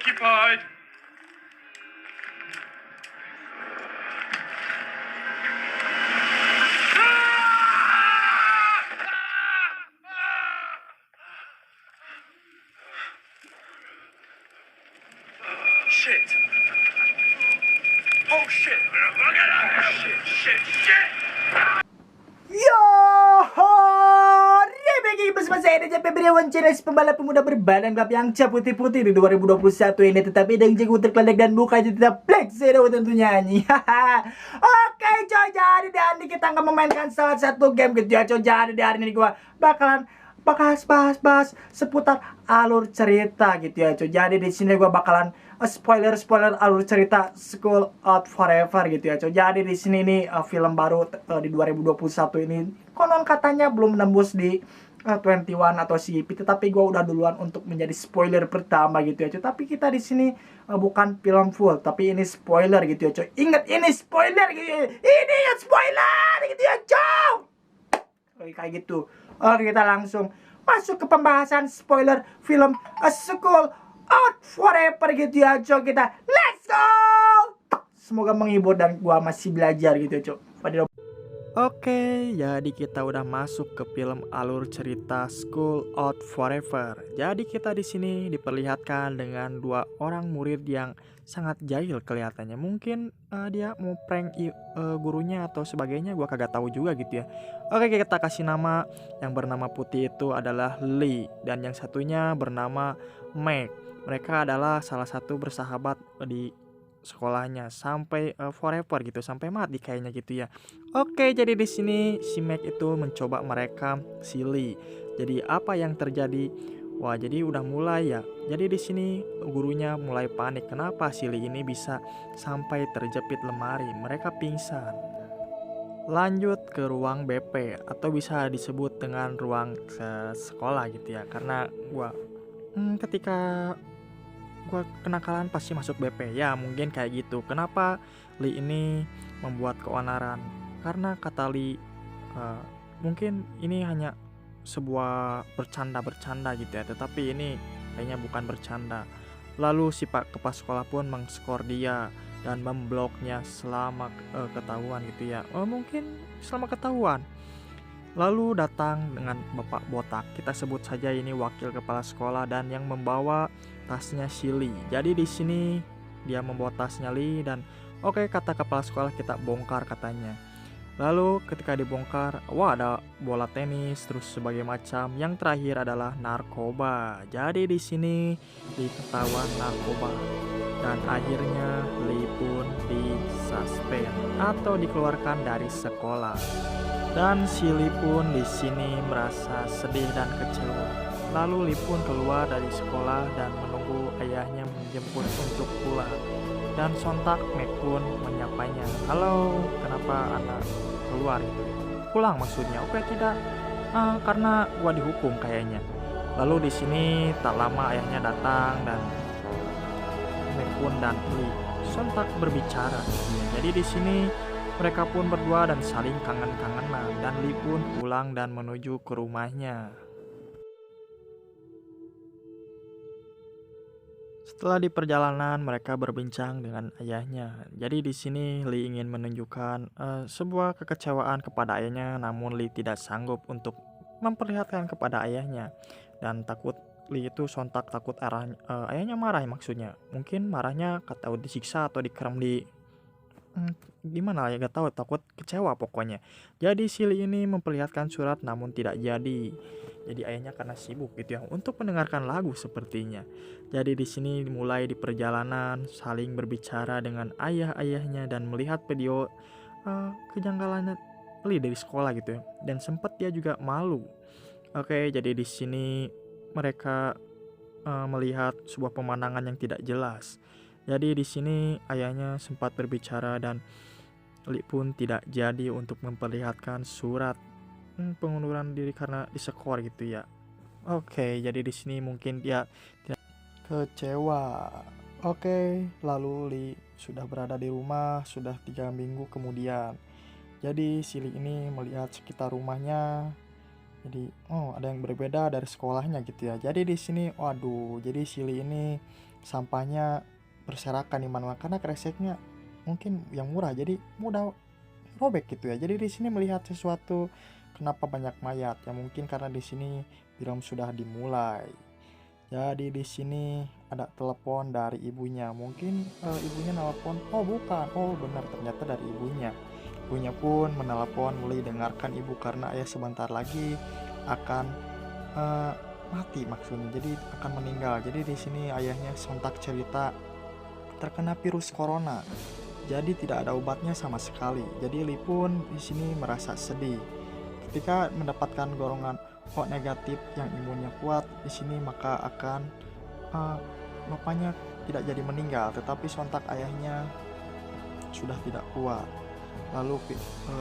occupied. Shit. Oh shit. Shit. Yo, Rebeki bersama saya dan Febriawan Channel, pembalap pemuda berbadan gelap yang cap putih-putih di 2021 ini. Tetapi dengan jago terkeledek dan mukanya tetap black zero tentunya nyanyi. Oke coy, jadi dan kita akan memainkan salah satu game gitu ya coy. Jadi di hari ini gua bakalan bahas seputar alur cerita gitu ya coy. Jadi di sini gua bakalan spoiler alur cerita School Out Forever gitu ya coy. Jadi di sini nih film baru di 2021 ini konon katanya belum nembus di 21 atau CP, tetapi gue udah duluan untuk menjadi spoiler pertama gitu ya coy. Tapi kita di sini bukan film full, tapi ini spoiler gitu ya coy. Ingat ini spoiler gitu ya. Ini ya spoiler gitu ya coy. Oke kayak gitu. Oke kita langsung masuk ke pembahasan spoiler film School Out Forever gitu ya coy. Kita let's go. Semoga menghibur dan gua masih belajar gitu ya coy. Oke, jadi kita udah masuk ke film alur cerita School Out Forever. Jadi kita di sini diperlihatkan dengan dua orang murid yang sangat jahil kelihatannya. Mungkin dia mau prank gurunya atau sebagainya, gua kagak tahu juga gitu ya. Oke, kita kasih nama. Yang bernama putih itu adalah Lee dan yang satunya bernama Meg. Mereka adalah salah satu bersahabat di sekolahnya sampai forever gitu, sampai mati kayaknya gitu ya. Oke, jadi di sini si Meg itu mencoba merekam si Lee. Jadi apa yang terjadi? Wah, jadi udah mulai ya. Jadi di sini gurunya mulai panik. Kenapa si Lee ini bisa sampai terjepit lemari? Mereka pingsan. Lanjut ke ruang BP atau bisa disebut dengan ruang sekolah gitu ya. Karena ketika gua kenakalan pasti masuk BP ya, mungkin kayak gitu. Kenapa Lee ini membuat keonaran? Karena kata Lee mungkin ini hanya sebuah bercanda gitu ya, tetapi ini kayaknya bukan bercanda. Lalu si pak kepala sekolah pun mengskor dia dan membloknya selama ketahuan gitu ya. Mungkin selama ketahuan. Lalu datang dengan bapak botak, kita sebut saja ini wakil kepala sekolah dan yang membawa tasnya si Lee. Jadi di sini dia membawa tasnya Lee dan oke, kata kepala sekolah kita bongkar katanya. Lalu ketika dibongkar, wah ada bola tenis terus sebagai macam. Yang terakhir adalah narkoba. Jadi di sini diketahuan narkoba dan akhirnya Lee pun disuspend atau dikeluarkan dari sekolah. Dan si Lee pun di sini merasa sedih dan kecewa. Lalu Lee pun keluar dari sekolah dan menunggu ayahnya menjemput untuk pulang. Dan sontak Meg pun menyapanya. Halo, kenapa anak keluar itu? Pulang maksudnya? Oke tidak, karena gua dihukum kayaknya. Lalu di sini tak lama ayahnya datang dan Meg pun dan Lee sontak berbicara. Jadi di sini mereka pun berdua dan saling kangen-kangenan dan Lee pun pulang dan menuju ke rumahnya. Setelah di perjalanan mereka berbincang dengan ayahnya. Jadi di sini Lee ingin menunjukkan sebuah kekecewaan kepada ayahnya, namun Lee tidak sanggup untuk memperlihatkan kepada ayahnya dan takut Lee itu sontak takut ayahnya marah maksudnya. Mungkin marahnya kata disiksa atau dikerem di gimana ya gak tahu, takut kecewa pokoknya. Jadi si Lee ini memperlihatkan surat namun tidak jadi. Jadi ayahnya karena sibuk gitu ya untuk mendengarkan lagu sepertinya. Jadi di sini mulai di perjalanan saling berbicara dengan ayahnya dan melihat video kejanggalan Lee dari sekolah gitu ya. Dan sempat dia juga malu. Oke, jadi di sini mereka melihat sebuah pemandangan yang tidak jelas. Jadi di sini ayahnya sempat berbicara dan Lee pun tidak jadi untuk memperlihatkan surat pengunduran diri karena diskor gitu ya. Oke, jadi di sini mungkin dia tidak kecewa. Oke, lalu Lee sudah berada di rumah sudah 3 minggu kemudian. Jadi si Lee ini melihat sekitar rumahnya. Jadi ada yang berbeda dari sekolahnya gitu ya. Jadi di sini waduh, jadi si Lee ini sampahnya berserakan di mana karena kreseknya mungkin yang murah jadi mudah robek gitu ya. Jadi di sini melihat sesuatu, kenapa banyak mayat ya, mungkin karena di sini film sudah dimulai. Jadi di sini ada telepon dari ibunya, mungkin ibunya nelpon, oh bukan, oh benar ternyata dari ibunya. Ibunya pun menelepon Lee, dengarkan ibu karena ayah sebentar lagi akan eh, mati, maksudnya jadi akan meninggal. Jadi di sini ayahnya sontak cerita terkena virus corona, jadi tidak ada obatnya sama sekali. Jadi Lee pun di sini merasa sedih ketika mendapatkan golongan O negatif yang imunnya kuat di sini, maka akan eh, bapaknya tidak jadi meninggal, tetapi sontak ayahnya sudah tidak kuat. Lalu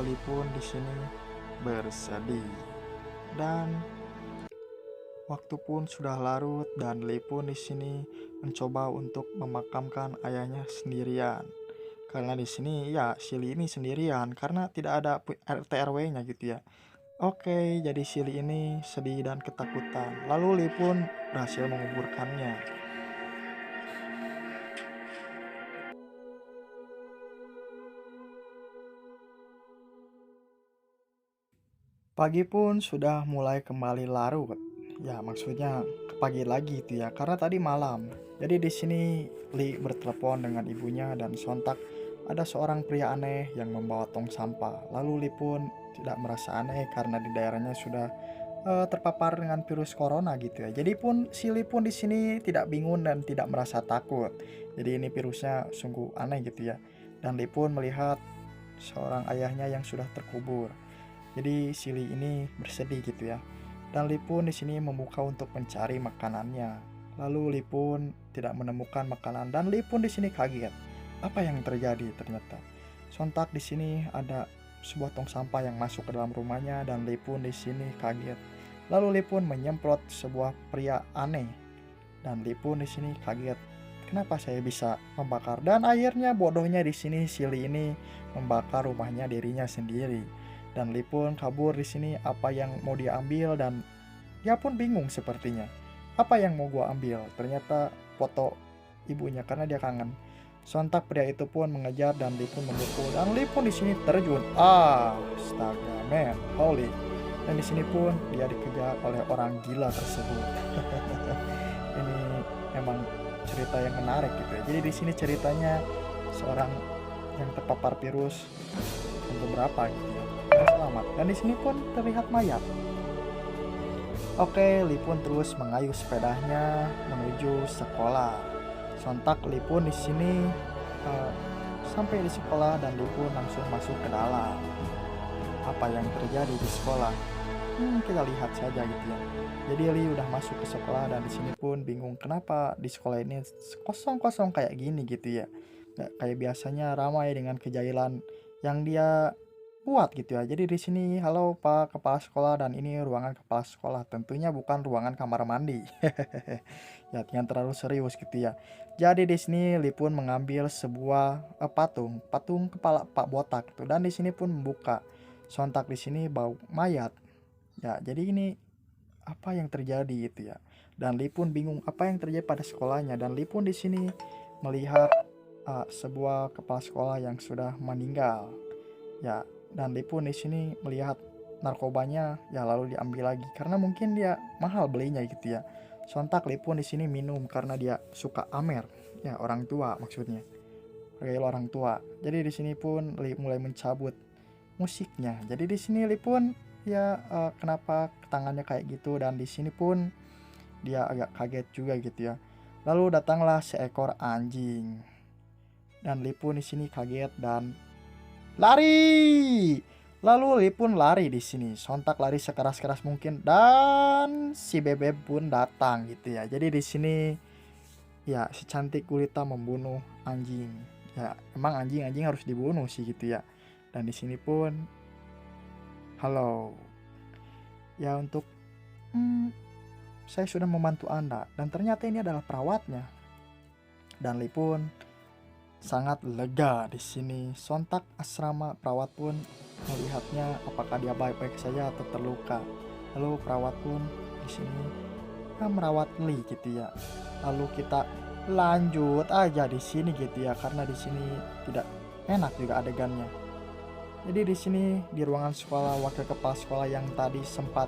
Lee pun di sini bersedih dan waktu pun sudah larut dan Lee pun di sini mencoba untuk memakamkan ayahnya sendirian. Karena di sini ya si Lee ini sendirian karena tidak ada RT RW-nya gitu ya. Oke, jadi si Lee ini sedih dan ketakutan. Lalu Lee pun berhasil menguburkannya. Pagi pun sudah mulai kembali larut. Ya, maksudnya ke pagi lagi itu ya, karena tadi malam. Jadi di sini Lee bertelepon dengan ibunya dan sontak ada seorang pria aneh yang membawa tong sampah. Lalu Lee pun tidak merasa aneh karena di daerahnya sudah terpapar dengan virus corona gitu ya. Jadi pun si Lee pun di sini tidak bingung dan tidak merasa takut. Jadi ini virusnya sungguh aneh gitu ya. Dan Lee pun melihat seorang ayahnya yang sudah terkubur. Jadi si Lee ini bersedih gitu ya. Dan Lee pun di sini membuka untuk mencari makanannya. Lalu Lee pun tidak menemukan makanan dan Lee pun di sini kaget. Apa yang terjadi ternyata? Sontak di sini ada sebuah tong sampah yang masuk ke dalam rumahnya dan Lee pun di sini kaget. Lalu Lee pun menyemprot sebuah pria aneh dan Lee pun di sini kaget. Kenapa saya bisa membakar? Dan akhirnya bodohnya di sini si Lee ini membakar rumahnya dirinya sendiri. Dan Lee pun kabur di sini, apa yang mau dia ambil dan dia pun bingung sepertinya. Apa yang mau gua ambil? Ternyata foto ibunya karena dia kangen. Sontak pria itu pun mengejar dan Lee pun memukul dan Lee pun di sini terjun. Astaga, man, holy. Dan di sini pun dia dikejar oleh orang gila tersebut. Ini emang cerita yang menarik gitu ya. Jadi di sini ceritanya seorang yang terpapar virus untuk berapa gitu ya. Selamat. Dan di sini pun terlihat mayat. Oke, Lee pun terus mengayuh sepedanya menuju sekolah. Sontak Lee pun di sini sampai di sekolah dan Lee pun langsung masuk ke dalam. Apa yang terjadi di sekolah? Kita lihat saja gitu ya. Jadi Lee udah masuk ke sekolah dan di sini pun bingung kenapa di sekolah ini kosong-kosong kayak gini gitu ya. Gak kayak biasanya ramai dengan kejailan yang dia buat gitu ya. Jadi di sini, halo Pak Kepala Sekolah dan ini ruangan Kepala Sekolah. Tentunya bukan ruangan kamar mandi. Ya, jangan terlalu serius gitu ya. Jadi di sini Lee pun mengambil sebuah patung kepala Pak Botak gitu dan di sini pun membuka. Sontak di sini bau mayat. Ya, jadi ini apa yang terjadi gitu ya. Dan Lee pun bingung apa yang terjadi pada sekolahnya dan Lee pun di sini melihat sebuah kepala sekolah yang sudah meninggal. Ya, dan Lee pun di sini melihat narkobanya ya lalu diambil lagi karena mungkin dia mahal belinya gitu ya. Sontak Lee pun di sini minum karena dia suka amer. Ya, orang tua maksudnya. Real orang tua. Jadi di sini pun Lee mulai mencabut musiknya. Jadi di sini Lee pun ya kenapa tangannya kayak gitu dan di sini pun dia agak kaget juga gitu ya. Lalu datanglah seekor anjing. Dan Lee pun di sini kaget dan lari. Lalu Lee pun lari di sini. Sontak lari sekeras-keras mungkin dan si Bebek pun datang gitu ya. Jadi di sini ya si cantik gurita membunuh anjing. Ya, emang anjing harus dibunuh sih gitu ya. Dan di sini pun halo. Ya untuk saya sudah membantu Anda dan ternyata ini adalah perawatnya. Dan Lee pun sangat lega di sini. Sontak asrama perawat pun melihatnya apakah dia baik-baik saja atau terluka. Lalu perawat pun di sini merawat Lee gitu ya. Lalu kita lanjut aja di sini gitu ya, karena di sini tidak enak juga adegannya. Jadi di sini di ruangan sekolah, wakil kepala sekolah yang tadi sempat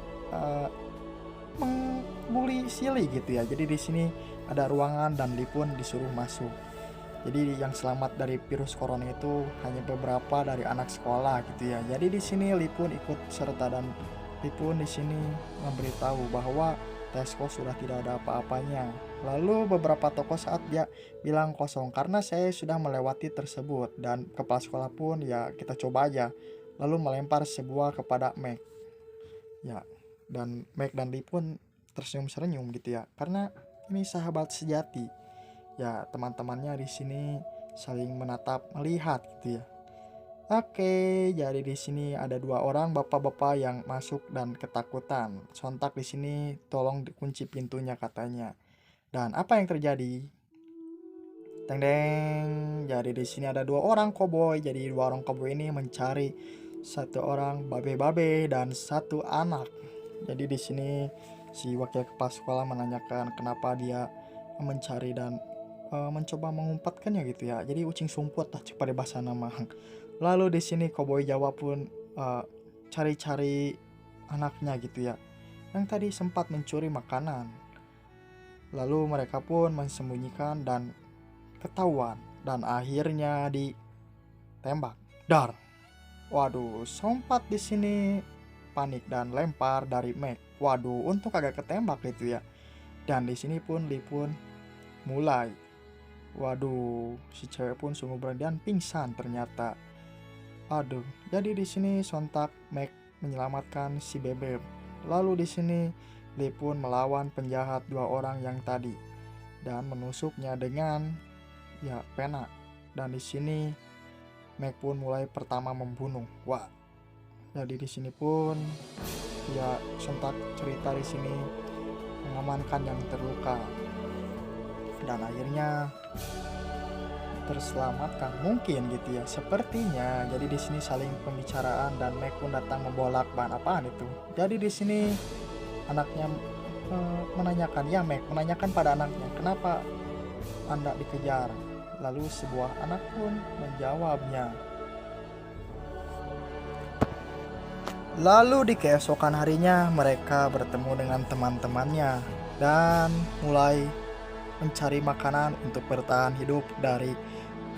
membuli Silly gitu ya. Jadi di sini ada ruangan dan Lee pun disuruh masuk. Jadi yang selamat dari virus corona itu hanya beberapa dari anak sekolah gitu ya. Jadi di sini Lee pun ikut serta dan Lee pun di sini memberitahu bahwa Tesco sudah tidak ada apa-apanya. Lalu beberapa toko saat dia bilang kosong karena saya sudah melewati tersebut, dan kepala sekolah pun ya kita coba aja. Lalu melempar sebuah kepada Meg. Ya, dan Meg dan Lee pun tersenyum-senyum gitu ya. Karena ini sahabat sejati. Ya, teman-temannya di sini saling menatap melihat gitu ya. Oke, jadi di sini ada 2 orang bapak-bapak yang masuk dan ketakutan. Sontak di sini tolong dikunci pintunya katanya. Dan apa yang terjadi? Teng deng. Jadi di sini ada 2 orang koboi. Jadi 2 orang koboi ini mencari 1 orang babe-babe dan 1 anak. Jadi di sini si wakil kepala sekolah menanyakan kenapa dia mencari dan mencoba mengumpatkannya gitu ya. Jadi ucing sumput lah pada bahasa nama. Lalu di sini koboi Jawa pun cari-cari anaknya gitu ya, yang tadi sempat mencuri makanan. Lalu mereka pun mensembunyikan dan ketahuan dan akhirnya ditembak. Dar. Waduh, Sompat di sini panik dan lempar dari Meg. Waduh, untung kagak ketembak gitu ya. Dan di sini pun Lee pun mulai. Waduh, si cewek pun sungguh berani dan pingsan ternyata. Aduh, jadi di sini sontak Meg menyelamatkan si Bebek. Lalu di sini Lee pun melawan penjahat 2 orang yang tadi dan menusuknya dengan ya pena. Dan di sini Meg pun mulai pertama membunuh. Wah. Jadi di sini pun ya sontak cerita di sini mengamankan yang terluka. Dan akhirnya terselamatkan mungkin gitu ya, sepertinya. Jadi di sini saling pembicaraan dan Meg pun datang membawa lakban. Apaan itu? Jadi di sini anaknya menanyakan, ya Meg menanyakan pada anaknya, kenapa Anda dikejar? Lalu sebuah anak pun menjawabnya. Lalu di keesokan harinya mereka bertemu dengan teman-temannya dan mulai mencari makanan untuk bertahan hidup dari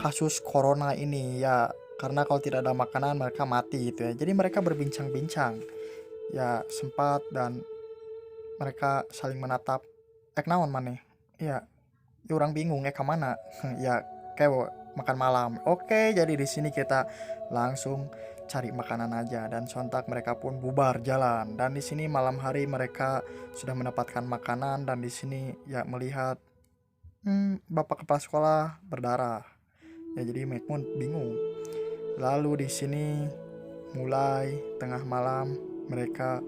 kasus corona ini ya, karena kalau tidak ada makanan mereka mati gitu ya. Jadi mereka berbincang-bincang ya sempat, dan mereka saling menatap. Naon maneh ya, orang bingung kemana ya, kayak makan malam. Oke, jadi di sini kita langsung cari makanan aja, dan sontak mereka pun bubar jalan. Dan di sini malam hari mereka sudah mendapatkan makanan, dan di sini ya melihat bapak kepala sekolah berdarah. Ya jadi Meg pun bingung. Lalu di sini mulai tengah malam mereka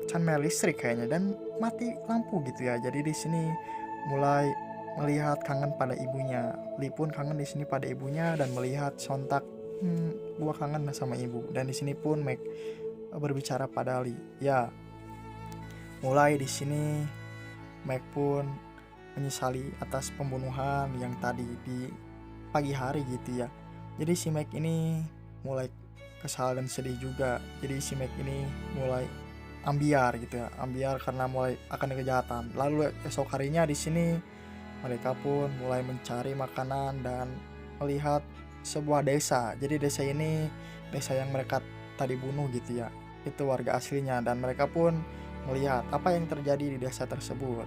canmel listrik kayaknya dan mati lampu gitu ya. Jadi di sini mulai melihat kangen pada ibunya. Lee pun kangen di sini pada ibunya dan melihat sontak gua kangen sama ibu. Dan di sini pun Meg berbicara pada Lee. Ya. Mulai di sini Meg pun menyesali atas pembunuhan yang tadi di pagi hari gitu ya. Jadi si Meg ini mulai kesal dan sedih juga. Jadi si Meg ini mulai ambiar gitu ya, ambiar karena mulai akan kejahatan. Lalu esok harinya di sini mereka pun mulai mencari makanan dan melihat sebuah desa. Jadi desa ini desa yang mereka tadi bunuh gitu ya, itu warga aslinya, dan mereka pun melihat apa yang terjadi di desa tersebut.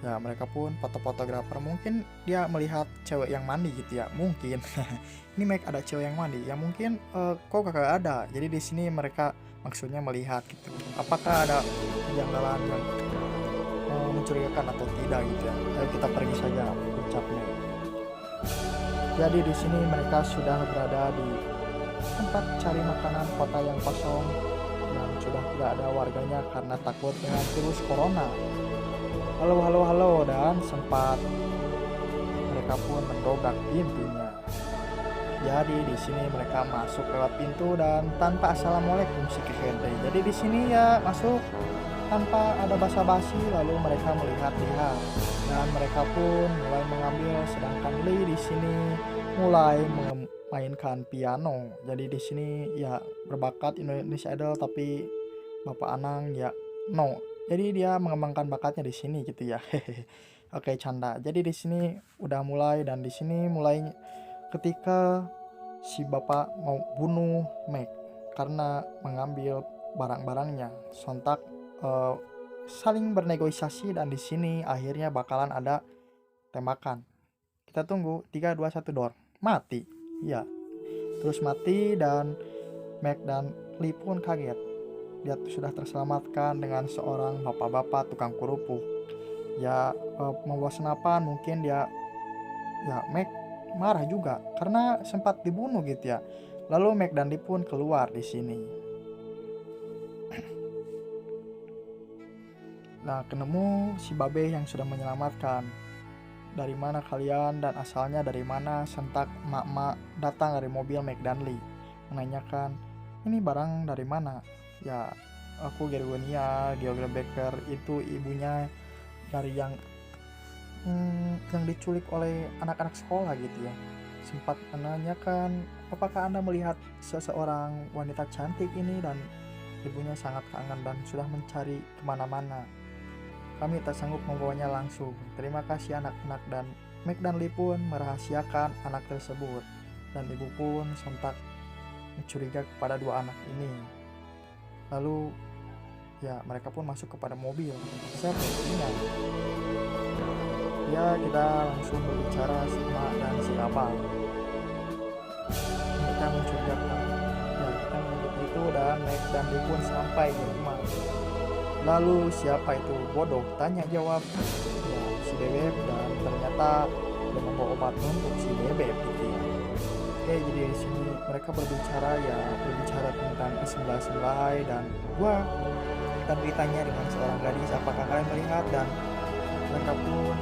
Ya mereka pun fotografer, mungkin dia melihat cewek yang mandi gitu ya, mungkin. Ini Meg ada cewek yang mandi ya, mungkin kok kagak ada. Jadi di sini mereka maksudnya melihat gitu, apakah ada kejanggalan yang mencurigakan atau tidak gitu ya. Ayo kita pergi saja, ucapnya. Jadi di sini mereka sudah berada di tempat cari makanan kota yang kosong dan sudah tidak ada warganya karena takut dengan virus corona. Halo, dan sempat mereka pun mendobrak pintunya. Jadi di sini mereka masuk lewat pintu dan tanpa assalamualaikum si kehede. Jadi di sini ya masuk tanpa ada basa-basi lalu mereka melihat-lihat dan mereka pun mulai mengambil, sedangkan Lee di sini mulai memainkan piano. Jadi di sini ya berbakat Indonesia Idol, tapi Bapak Anang ya no. Jadi dia mengembangkan bakatnya di sini gitu ya. Oke, canda. Jadi di sini udah mulai, dan di sini mulai ketika si bapak mau bunuh Meg karena mengambil barang-barangnya. Sontak eh, saling bernegosiasi, dan di sini akhirnya bakalan ada tembakan. Kita tunggu 3 2 1 dor. Mati. Ya. Terus mati, dan Meg dan Lee pun kaget. Dia sudah terselamatkan dengan seorang bapak-bapak tukang kerupuk. Ya membawa senapan, mungkin dia ya Meg marah juga karena sempat dibunuh gitu ya. Lalu Meg dan Lee pun keluar di sini. Nah, ketemu si Babe yang sudah menyelamatkan. Dari mana kalian dan asalnya dari mana? Sentak mak-mak datang dari mobil Meg dan Lee menanyakan, ini barang dari mana? Ya, aku Gergonia, Georgia Baker, itu ibunya dari yang diculik oleh anak-anak sekolah gitu ya. Sempat menanyakan, apakah Anda melihat seseorang wanita cantik ini, dan ibunya sangat kangen dan sudah mencari kemana-mana. Kami tak sanggup membawanya langsung. Terima kasih anak-anak. Dan Meg dan Lee pun merahasiakan anak tersebut, dan ibu pun sontak mencuriga kepada dua anak ini. Lalu ya mereka pun masuk kepada mobil. Saya ingat. Ya, kita langsung berbicara sama dan si Abang. Mereka mencurigakan. Ya, kita menyebut itu, dan Meg dan Lee pun sampai di rumah. Lalu siapa itu bodoh? Tanya jawab. Ya, si Bebek, dan ternyata dia membawa obat untuk si Bebek gitu ya. Oke, jadi di sini mereka berbicara tentang sebelah-sebelah, dan gua akan ditanya dengan seorang gadis, apakah kalian melihat, dan mereka pun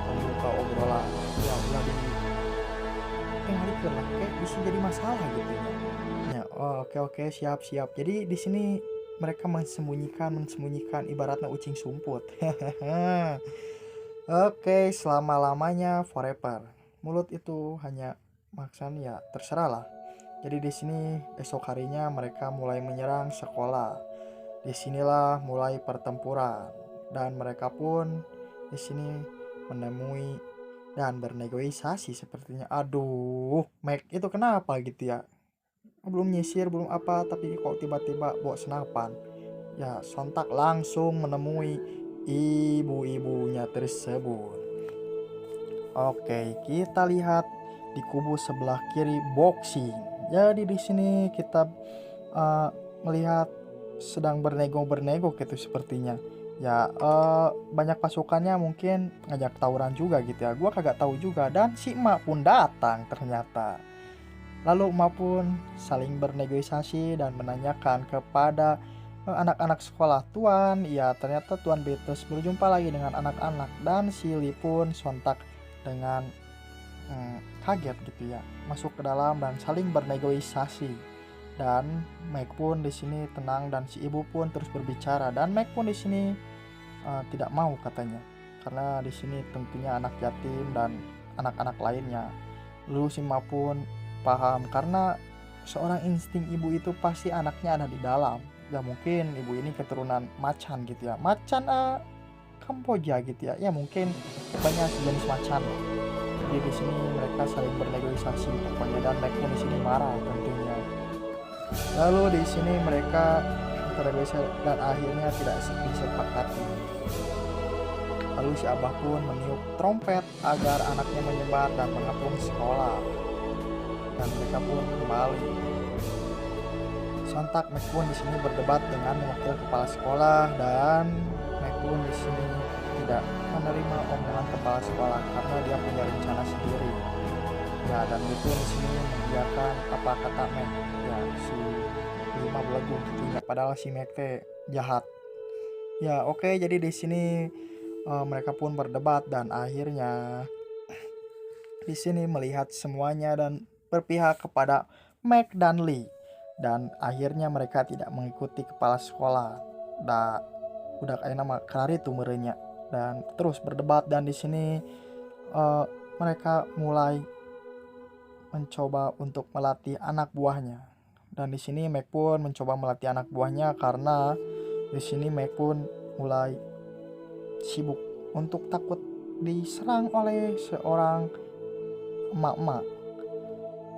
membuka obrolan. Ya udah dialihkan lah, kayak bisa jadi masalah gitu ya. Oke, siap. Jadi di sini mereka mensembunyikan ibaratnya ucing sumput. Oke, selama-lamanya forever. Mulut itu hanya maksudnya ya terserah lah. Jadi di sini esok harinya mereka mulai menyerang sekolah. Disinilah mulai pertempuran, dan mereka pun di sini menemui dan bernegosiasi sepertinya. Aduh, Meg itu kenapa gitu ya? Belum nyisir, belum apa, tapi kok tiba-tiba bawa senapan. Ya, sontak langsung menemui ibu-ibunya tersebut. Oke, kita lihat di kubu sebelah kiri boxing. Jadi di sini kita melihat sedang bernego gitu sepertinya. Ya banyak pasukannya mungkin ngajak tawuran juga gitu ya. Gua kagak tahu juga, dan si emak pun datang ternyata. Lalu emak pun saling bernegosiasi dan menanyakan kepada anak-anak sekolah. Tuan, ya ternyata Tuan Betes berjumpa lagi dengan anak-anak, dan si Lee pun sontak dengan kaget gitu ya, masuk ke dalam dan saling bernegosiasi. Dan Meg pun di sini tenang, dan si ibu pun terus berbicara, dan Meg pun di sini tidak mau katanya, karena di sini tentunya anak yatim dan anak-anak lainnya. Lalu si Ma pun paham, karena seorang insting ibu itu pasti anaknya ada di dalam. Ya mungkin ibu ini keturunan macan gitu ya, macan Kamboja gitu ya. Ya mungkin pokoknya sejenis macan. Jadi di sini mereka saling bernegosiasi pokoknya, dan Meg pun di sini marah tentunya. Lalu di sini mereka bernegosiasi dan akhirnya tidak disepakati. Lalu si Abah pun meniup trompet agar anaknya menyebar dan mengepung sekolah. Dan mereka pun kembali. Sontak Meg pun di sini berdebat dengan wakil kepala sekolah, dan Meg pun di sini tidak menerima omongan kepala sekolah karena dia punya rencana sendiri. Ya, dan itu di sini mengiyakan apa kata Meg. Ya, si lima belagu gitu ya. Padahal si Meg teh jahat. Ya, oke, jadi di sini mereka pun berdebat, dan akhirnya di sini melihat semuanya dan berpihak kepada Meg dan Lee. Dan akhirnya mereka tidak mengikuti kepala sekolah. udah kayak nama Kerari tuh merenya, dan terus berdebat. Dan di sini mereka mulai mencoba untuk melatih anak buahnya. Dan di sini Meg pun mencoba melatih anak buahnya karena di sini Meg pun mulai sibuk untuk takut diserang oleh seorang emak-emak.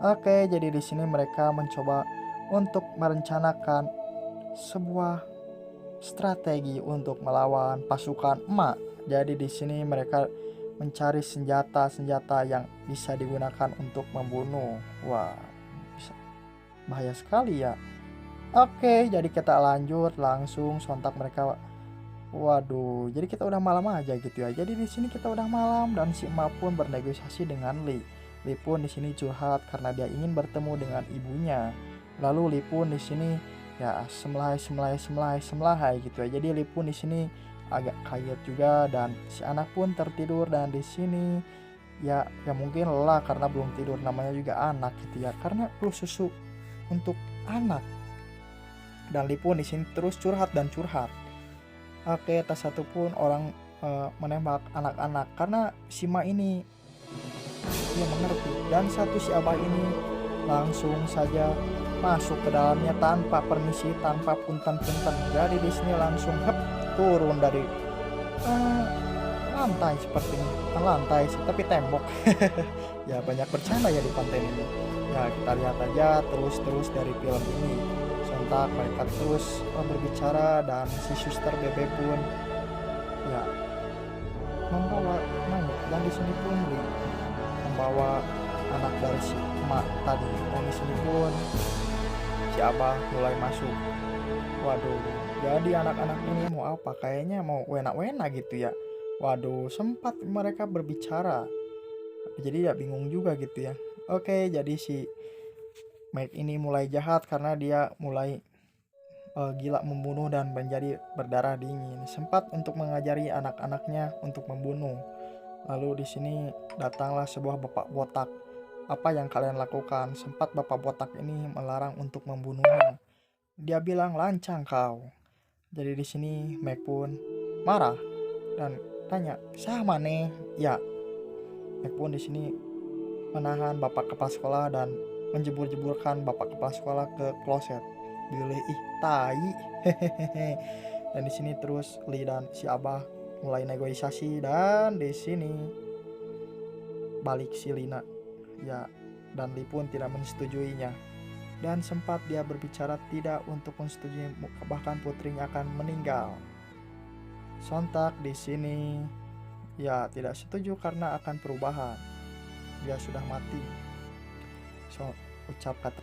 Oke, jadi di sini mereka mencoba untuk merencanakan sebuah strategi untuk melawan pasukan emak. Jadi di sini mereka mencari senjata-senjata yang bisa digunakan untuk membunuh. Wah, bisa bahaya sekali ya. Oke, jadi kita lanjut langsung sontak mereka. Waduh, jadi kita udah malam aja gitu ya. Jadi di sini kita udah malam dan si emak pun bernegosiasi dengan Lee. Lee pun di sini curhat karena dia ingin bertemu dengan ibunya. Lalu Lee pun di sini ya semelai gitu ya. Jadi Lee pun di sini agak kaget juga dan si anak pun tertidur. Dan di sini ya mungkin lelah karena belum tidur, namanya juga anak gitu ya, karena perlu susu untuk anak. Dan Lee pun di sini terus curhat dan curhat. Oke, tak satu pun orang menembak anak-anak karena si Ma ini dia mengerti. Dan satu si Abah ini langsung saja masuk ke dalamnya tanpa permisi, tanpa punten-punten. Jadi di sini langsung turun dari lantai seperti ini. Bukan lantai sih, tapi tembok. Ya banyak bercanda ya di konten ini. Ya kita lihat aja terus dari film ini. Sontak mereka terus berbicara dan si suster Bebe pun ya membawa Mike. Dan di sini pun membawa anak dari si emak tadi. Dan di sini pun si Abah mulai masuk. Waduh, jadi anak-anak ini mau apa? Kayaknya mau wena-wena gitu ya. Waduh, sempat mereka berbicara. Jadi ya bingung juga gitu ya. Oke, jadi si Mike ini mulai jahat karena dia mulai gila membunuh dan menjadi berdarah dingin. Sempat untuk mengajari anak-anaknya untuk membunuh. Lalu di sini datanglah sebuah bapak botak. Apa yang kalian lakukan? Sempat bapak botak ini melarang untuk membunuhnya. Dia bilang lancang kau. Jadi di sini Meg pun marah dan tanya, "Sah maneh?" Ya, Meg pun di sini menahan bapak kepala sekolah dan menjebur-jeburkan bapak kepala sekolah ke kloset. Bilih tai. Hehehe. Dan di sini terus Lee dan si Abah mulai negosiasi dan di sini balik si Lina. Ya, dan Lee pun tidak mensetujuinya. Dan sempat dia berbicara tidak untuk menyetujui, bahkan putrinya akan meninggal. Sontak di sini ya tidak setuju karena akan perubahan. Dia sudah mati. Ucap kata.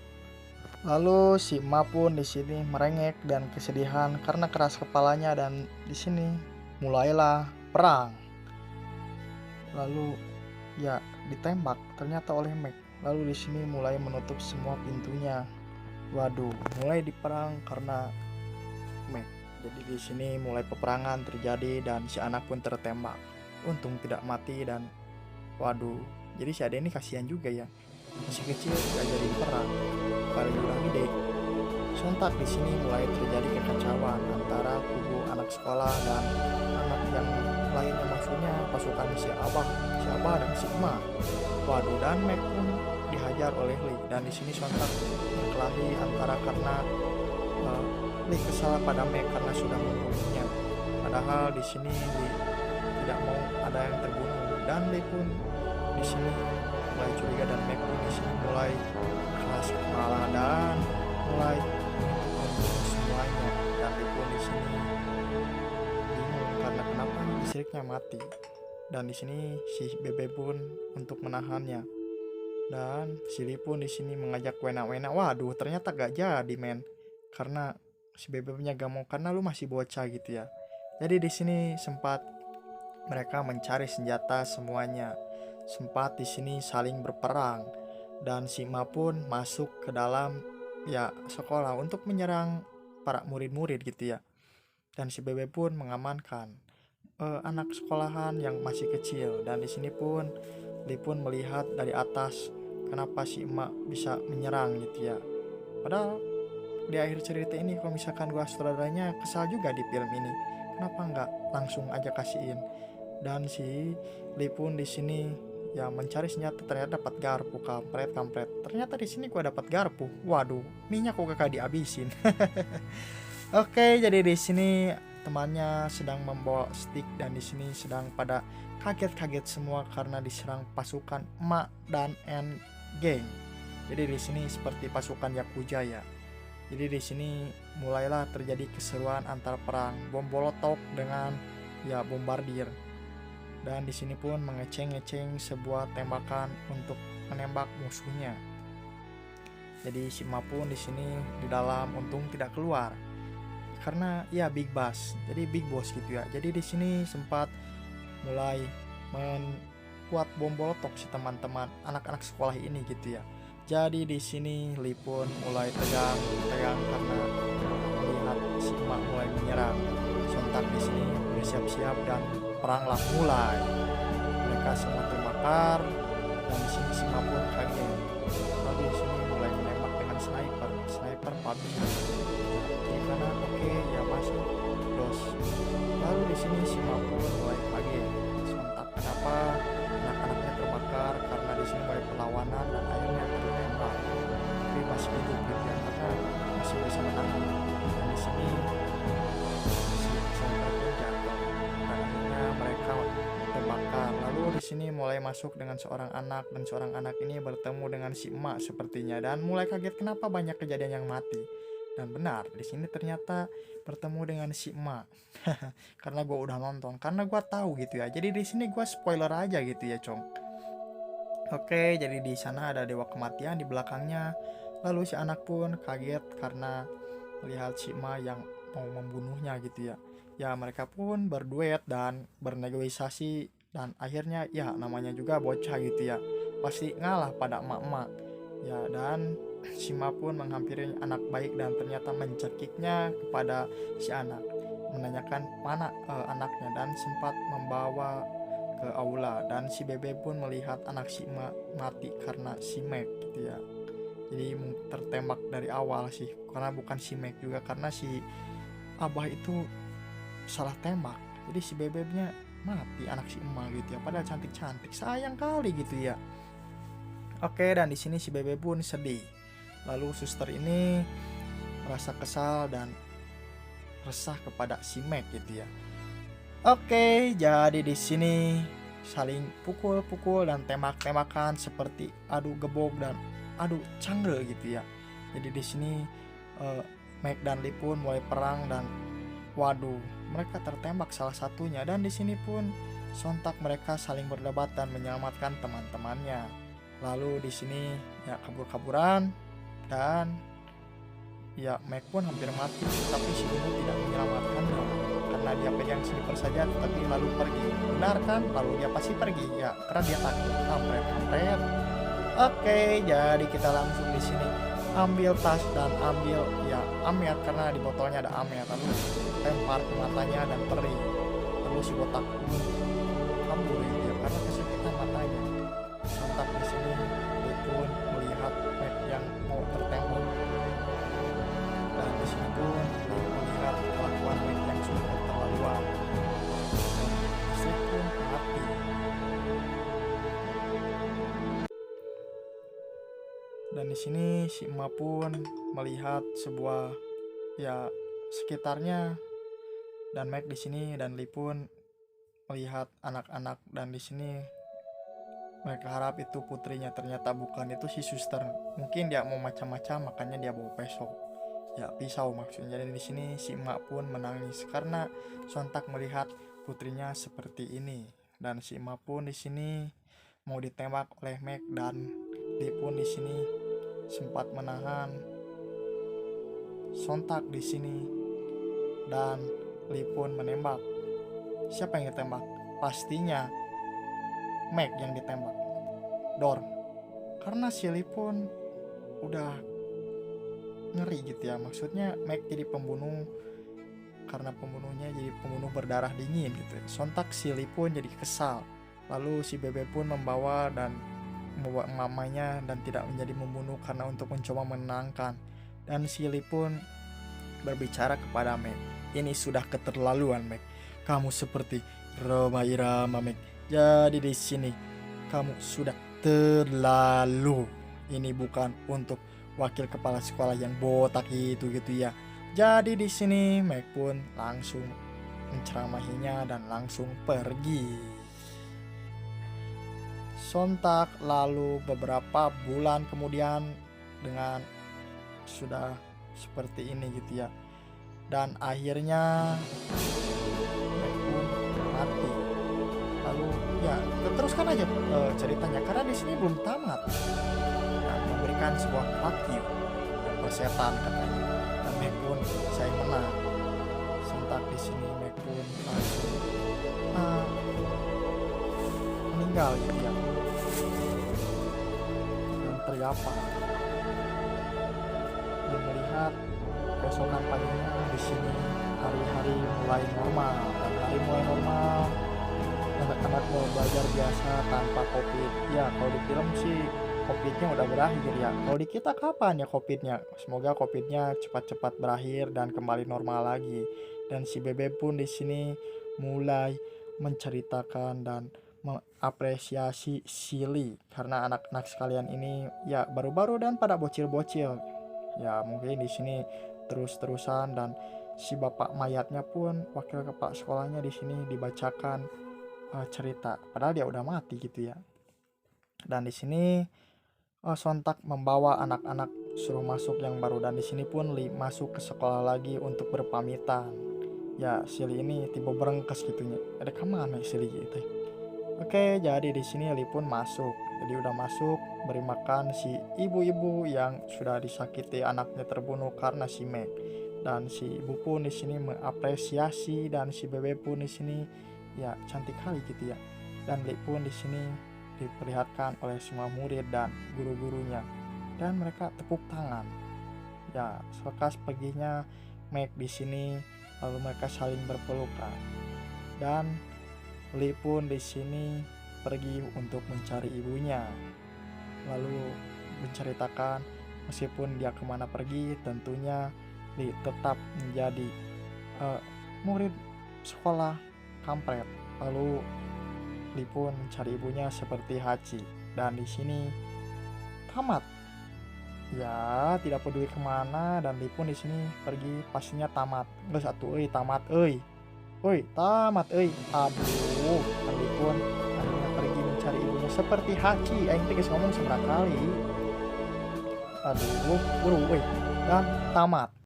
Lalu si Ma pun di sini merengek dan kesedihan karena keras kepalanya. Dan di sini mulailah perang. Lalu ya ditembak ternyata oleh Meg. Lalu di sini mulai menutup semua pintunya. Waduh, mulai diperang karena Meg. Jadi di sini mulai peperangan terjadi dan si anak pun tertembak. Untung tidak mati. Dan waduh, jadi si Ade ini kasihan juga ya. Masih kecil gak jadi perang. Pada udah gede. Sontak di sini mulai terjadi kekacauan antara kubu anak sekolah dan anak yang lainnya, maksudnya pasukan si Abah dan si Emak. Waduh, dan Meg pun dihajar oleh Lee. Dan di sini sontak berkelahi antara karena Lee kesal pada Meg karena sudah membunuhnya. Padahal di sini Lee tidak mau ada yang terbunuh. Dan Lee pun di sini mulai curiga dan Meg pun di sini mulai keras kepala dan mulai membunuh semuanya. Dan Lee pun di sini bingung karena kenapa listriknya mati. Dan di sini si Bebe pun untuk menahannya. Dan si Lee pun di sini mengajak wena-wena. Waduh, ternyata gak jadi men. Karena si Bebe-nya gak mau karena lu masih bocah gitu ya. Jadi di sini sempat mereka mencari senjata semuanya. Sempat di sini saling berperang. Dan si Ma pun masuk ke dalam ya sekolah untuk menyerang para murid-murid gitu ya. Dan si Bebe pun mengamankan anak sekolahan yang masih kecil. Dan di sini pun Lee pun melihat dari atas kenapa si emak bisa menyerang gitu ya. Padahal di akhir cerita ini kalau misalkan gua sutradaranya kesal juga di film ini kenapa nggak langsung aja kasihin. Dan si Lee pun di sini ya mencari senjata, ternyata dapat garpu. Kampret, ternyata di sini gua dapat garpu. Waduh, minyak kok kakak dihabisin. Oke, jadi di sini temannya sedang membawa stick dan di sini sedang pada kaget-kaget semua karena diserang pasukan emak dan N Gang. Jadi di sini seperti pasukan Yakuza ya. Jadi di sini mulailah terjadi keseruan antara perang bom molotov dengan ya bombardir. Dan di sini pun mengeceng-ngeceng sebuah tembakan untuk menembak musuhnya. Jadi si Ma pun di sini di dalam untung tidak keluar. Karena ya big boss. Jadi big boss gitu ya. Jadi di sini sempat mulai membuat bom molotov si teman-teman anak-anak sekolah ini gitu ya. Jadi di sini Lee pun mulai tegang karena melihat si Ma mulai menyerang. Sontak di sini bersiap-siap dan peranglah mulai. Mereka semua terbakar dan di sini si Ma pun kaget. Lalu di sini mulai menembak dengan sniper PUBG. Di kanan oke, ya masuk dos. Lalu di sini si Ma pun mulai kaget. Sontak kenapa anak-anaknya terbakar karena di sini mulai perlawanan dan akhirnya tertembak. Tapi masih hidup gitu ya, karena masih bisa menang. Dan di sini mereka terbakar. Lalu di sini mulai masuk dengan seorang anak dan seorang anak ini bertemu dengan si emak sepertinya dan mulai kaget kenapa banyak kejadian yang mati. Dan benar di sini ternyata bertemu dengan si emak. Karena gue udah nonton, karena gue tahu gitu ya. Jadi di sini gue spoiler aja gitu ya, Cong. Oke, jadi di sana ada dewa kematian di belakangnya. Lalu si anak pun kaget karena melihat si emak yang mau membunuhnya gitu ya. Ya mereka pun berduet dan bernegosiasi dan akhirnya ya namanya juga bocah gitu ya, pasti ngalah pada emak-emak ya. Dan si Ma pun menghampiri anak baik dan ternyata mencekiknya kepada si anak, menanyakan mana anaknya dan sempat membawa ke aula. Dan si Bebe pun melihat anak si Ma mati karena si Mac gitu ya. Jadi tertembak dari awal sih, karena bukan si Mac juga, karena si Abah itu salah tembak. Jadi si bebeknya mati, anak si emak gitu ya. Padahal cantik-cantik, sayang kali gitu ya. Oke, dan di sini si bebek pun sedih. Lalu suster ini merasa kesal dan resah kepada si Mac gitu ya. Oke, jadi di sini saling pukul-pukul dan tembak-tembakan seperti adu gebok dan adu cangre gitu ya. Jadi di sini Mac dan Lee pun mulai perang dan waduh, mereka tertembak salah satunya. Dan di sini pun sontak mereka saling berdebat dan menyelamatkan teman-temannya. Lalu di sini ya kabur-kaburan dan ya Mac pun hampir mati, tapi si ibu tidak menyelamatkannya karena dia pegang sniper saja, tapi lalu pergi. Benar kan? Lalu dia pasti pergi ya, karena dia takut. Kampret. Oke, jadi kita langsung di sini ambil tas dan ambil ya amer, karena di botolnya ada amer. Lalu lempar ke matanya dan perih. Lalu si botak kabur ya karena kesakitan matanya. Sontak di sini dia pun melihat Mac yang mau tertembak. Dan di sini pun dia melihat kelakuan Mac yang sudah keterlaluan. Si pun mati. Dan di sini si emak pun melihat sebuah ya sekitarnya, dan Mac di sini dan Lee pun melihat anak-anak, dan di sini mereka harap itu putrinya, ternyata bukan, itu si suster. Mungkin dia mau macam-macam makanya dia bawa pisau maksudnya. Dan di sini si emak pun menangis karena sontak melihat putrinya seperti ini. Dan si emak pun di sini mau ditembak oleh Mac, dan Lee pun di sini sempat menahan. Sontak di sini dan Lee pun menembak. Siapa yang ditembak? Pastinya Mac yang ditembak. Dor. Karena si Lee pun udah ngeri gitu ya. Maksudnya Mac jadi pembunuh karena pembunuhnya jadi pembunuh berdarah dingin gitu. Sontak si Lee pun jadi kesal. Lalu si Bebe pun membawa mamanya dan tidak menjadi membunuh karena untuk mencoba menenangkan. Dan si Lee pun berbicara kepada Mac. ini sudah keterlaluan, Mek. Kamu seperti Rhoma Irama, Mek. Jadi di sini kamu sudah terlalu. Ini bukan untuk wakil kepala sekolah yang botak itu gitu ya. Jadi di sini Mek pun langsung menceramahinya dan langsung pergi. Sontak lalu beberapa bulan kemudian dengan sudah seperti ini gitu ya. Dan akhirnya Mek pun mati. Lalu ya teruskan aja ceritanya karena di sini belum tamat. Dan memberikan sebuah fakir persetan katanya. Dan Mek pun saya menang. Sontak di sini Mek pun langsung meninggal gitu ya. Dan tergapar. Dan melihat keesokan paginya di sini hari-hari mulai normal. Dan hari mulai normal, anak-anak mau belajar biasa tanpa COVID. Ya kalau di film sih COVID-nya udah berakhir ya. Kalau di kita kapan ya COVID-nya? Semoga COVID-nya cepat-cepat berakhir dan kembali normal lagi. Dan si Bebe pun di sini mulai menceritakan dan mengapresiasi Silly karena anak-anak sekalian ini ya baru-baru dan pada bocil-bocil. Ya mungkin di sini terus-terusan dan si bapak mayatnya pun wakil kepala sekolahnya di sini dibacakan cerita padahal dia udah mati gitu ya. Dan di sini sontak membawa anak-anak suruh masuk yang baru dan di sini pun masuk ke sekolah lagi untuk berpamitan. Ya Silly ini tiba berengkes gitunya. Ada kemana Silly gitu. Oke, jadi di sini Li pun masuk. Jadi udah masuk beri makan si ibu-ibu yang sudah disakiti anaknya terbunuh karena si Meg. Dan si ibu pun di sini mengapresiasi dan si Bebe pun di sini ya cantik kali gitu ya. Dan Li pun di sini diperlihatkan oleh semua murid dan guru-gurunya dan mereka tepuk tangan. Ya, selepas perginya Meg di sini lalu mereka saling berpelukan. Dan Li pun di sini pergi untuk mencari ibunya. Lalu menceritakan meskipun dia kemana pergi, tentunya Li tetap menjadi murid sekolah kampret. Lalu Li pun mencari ibunya seperti Hachi. Dan di sini tamat. Ya tidak peduli kemana dan Li pun di sini pergi pastinya tamat. Satu tamat tamat aduh Li pun akhirnya pergi mencari ibunya seperti Hachi. Aing teh ngomong seberapa kali. Aduh buru dan tamat.